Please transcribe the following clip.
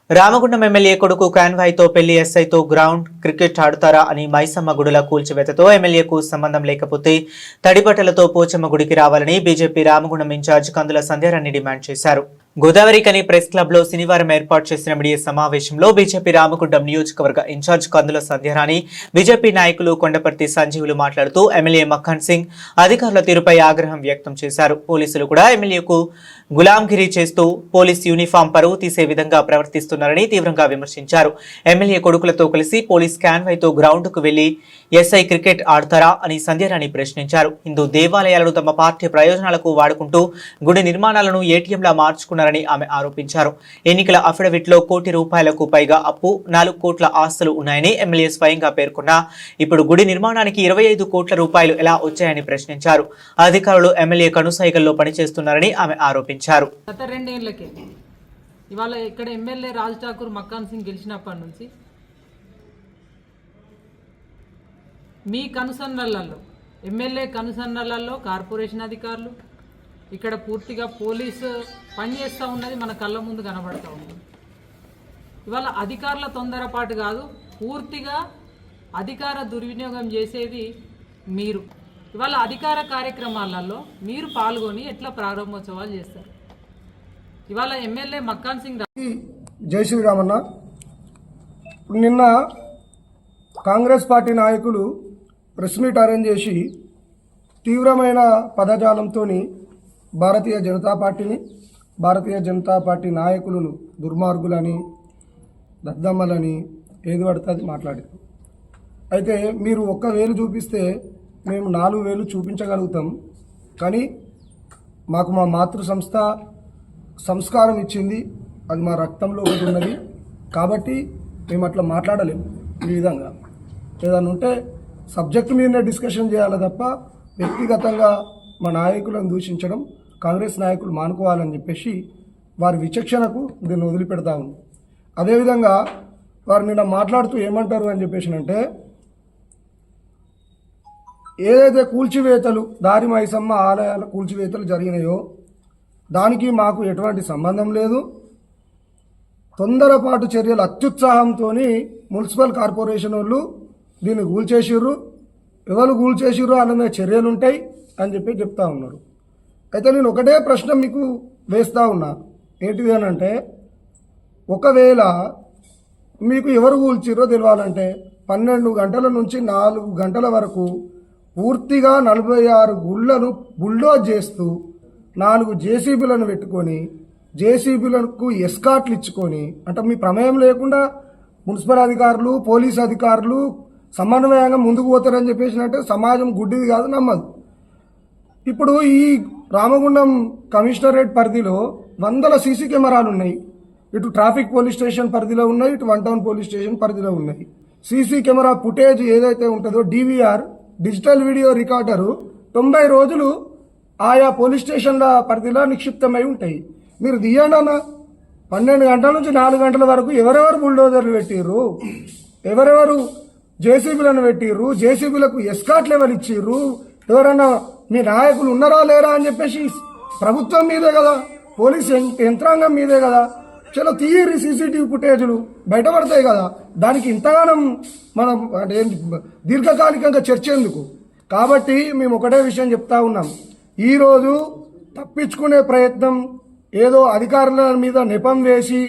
Ramagundam MLA కొడుకు కాన్వాయ్తో పెళ్లి ఎస్ఐతో ground cricket ఆడుతారా అని మైసమ్మ గుడుల కూల్చివేతతో ఎమ్మెల్యేకు సంబంధం లేకపోతే తడిబట్టలతో పోచమ్మ గుడికి రావాలని బీజేపీ రామగుండం ఇన్ఛార్జ్ కందుల సంధ్యారాణి డిమాండ్ చేశారు. గోదావరికని ప్రెస్ క్లబ్ లో శనివారం ఏర్పాటు చేసిన మీడియా సమావేశంలో బీజేపీ రామగుండం నియోజకవర్గ ఇన్ఛార్జ్ కందుల సంధ్యారాణి, బీజేపీ నాయకులు కొండపర్తి సంజీవులు మాట్లాడుతూ ఎమ్మెల్యే మక్కన్ సింగ్ అధికారుల తీరుపై ఆగ్రహం వ్యక్తం చేశారు. పోలీసులు కూడా ఎమ్మెల్యేకు గులాంగిరి చేస్తూ పోలీస్ యూనిఫామ్ పరువు తీసే విధంగా ప్రవర్తిస్తున్నారని తీవ్రంగా విమర్శించారు. ఎమ్మెల్యే కొడుకులతో కలిసి పోలీస్ కాన్వాయ్తో గ్రౌండ్ కు వెళ్లి ఎస్ఐ క్రికెట్ ఆడతారా అని సంధ్యారాణి ప్రశ్నించారు. హిందూ దేవాలయాలను తమ పార్టీ ప్రయోజనాలకు వాడుకుంటూ గుడి నిర్మాణాలను ఏటీఎంలా మార్చుకున్నారని ఆమె ఆరోపించారు. ఎన్నికల అఫిడవిట్ లో ₹1 కోటి పైగా అప్పు, 4 కోట్ల ఆస్తులు ఉన్నాయని ఎమ్మెల్యే స్వయంగా పేర్కొన్నా ఇప్పుడు గుడి నిర్మాణానికి ₹25 కోట్ల ఎలా వచ్చాయని ప్రశ్నించారు. అధికారులు ఎమ్మెల్యే కనుసైగల్లో పనిచేస్తున్నారని ఆమె ఆరోపించారు. గత 2 ఏళ్లకే ఇవాళ ఇక్కడ ఎమ్మెల్యే రాజ్ ఠాకూర్ మక్కాన్ సింగ్ గెలిచినప్పటి నుంచి మీ కనుసన్నలలో ఎమ్మెల్యే కనుసన్నలలో కార్పొరేషన్ అధికారులు ఇక్కడ పూర్తిగా పోలీసు పనిచేస్తూ ఉన్నది మన కళ్ళ ముందు కనబడతా ఉంది. ఇవాళ అధికారుల తొందరపాటు కాదు, పూర్తిగా అధికార దుర్వినియోగం చేసేది మీరు. ఇవాళ అధికార కార్యక్రమాలలో మీరు పాల్గొని ఎట్లా ప్రారంభోత్సవాలు చేస్తారు? ఇవాళ ఎమ్మెల్యే మక్కాన్ సింగ్ జై శ్రీరామన్న, నిన్న కాంగ్రెస్ పార్టీ నాయకులు ప్రెస్ మీట్ అరేంజ్ చేసి తీవ్రమైన పదజాలంతో భారతీయ జనతా పార్టీ నాయకులను దుర్మార్గులని, దద్దమ్మలని ఏది పడుతుంది మాట్లాడారు. అయితే మీరు 1 వేలు చూపిస్తే మేము 4 వేలు చూపించగలుగుతాం, కానీ మాకు మా మాతృ సంస్థ సంస్కారం ఇచ్చింది, అది మా రక్తంలో ఒకటి ఉన్నది. కాబట్టి మేము అట్లా మాట్లాడలేము. ఈ విధంగా ఏదన్నా ఉంటే సబ్జెక్టు మీదనే డిస్కషన్ చేయాలి తప్ప వ్యక్తిగతంగా మా నాయకులను దూషించడం కాంగ్రెస్ నాయకులు మానుకోవాలని చెప్పేసి వారి విచక్షణకు దీన్ని వదిలిపెడతా ఉంది. అదేవిధంగా వారు నిన్న మాట్లాడుతూ ఏమంటారు అని చెప్పేసి అంటే, ఏదైతే కూల్చివేతలు దారి మైసమ్మ ఆలయాల కూల్చివేతలు జరిగినాయో దానికి మాకు ఎటువంటి సంబంధం లేదు. తొందరపాటు చర్యలు అత్యుత్సాహంతో మున్సిపల్ కార్పొరేషన్ వాళ్ళు దీన్ని కూల్చేసిర్రు, ఎవరు కూల్చేసిర్రు వాళ్ళ మీద చర్యలు ఉంటాయి అని చెప్పి చెప్తా ఉన్నారు. అయితే నేను ఒకటే ప్రశ్న మీకు వేస్తూ ఉన్నా, ఏంటిది అని అంటే, ఒకవేళ మీకు ఎవరు కూల్చిర్రో తెలియాలంటే 12 గంటల నుంచి 4 గంటల వరకు పూర్తిగా 46 గుళ్లను బుల్డోజ్ చేస్తూ 4 జేసీబీలను పెట్టుకొని జేసీబీలకు ఎస్కాట్లు ఇచ్చుకొని, అంటే మీ ప్రమేయం లేకుండా మున్సిపల్ అధికారులు, పోలీసు అధికారులు సమన్వయంగా ముందుకు పోతారని చెప్పేసి అంటే సమాజం గుడ్డిది కాదు, నమ్మదు. ఇప్పుడు ఈ రామగుండం కమిషనరేట్ పరిధిలో 100 సీసీ కెమెరాలు ఉన్నాయి. ఇటు ట్రాఫిక్ పోలీస్ స్టేషన్ పరిధిలో ఉన్నాయి, ఇటు 1 టౌన్ పోలీస్ స్టేషన్ పరిధిలో ఉన్నాయి. సీసీ కెమెరా ఫుటేజ్ ఏదైతే ఉంటుందో డివిఆర్, డిజిటల్ వీడియో రికార్డరు 90 రోజులు ఆయా పోలీస్ స్టేషన్ల పరిధిలో నిక్షిప్తమై ఉంటాయి. మీరు తీయండి అన్న, 12 గంటల నుంచి 4 గంటల వరకు ఎవరెవరు బుల్డోజర్లు పెట్టిర్రు, ఎవరెవరు జేసీబీలను పెట్టిర్రు, జేసీబీలకు ఎస్కాట్లు ఎవరు ఇచ్చిర్రు, ఎవరైనా మీ నాయకులు ఉన్నారా లేరా అని చెప్పేసి ప్రభుత్వం మీదే కదా, పోలీస్ యంత్రాంగం మీదే కదా. చలో తీయరి, సీసీటీవీ ఫుటేజ్లు బయటపడతాయి కదా. దానికి ఇంతగానం మనం అంటే దీర్ఘకాలికంగా చర్చ ఎందుకు? కాబట్టి మేము ఒకటే విషయం చెప్తా ఉన్నాం, ఈరోజు తప్పించుకునే ప్రయత్నం, ఏదో అధికారుల మీద నెపం వేసి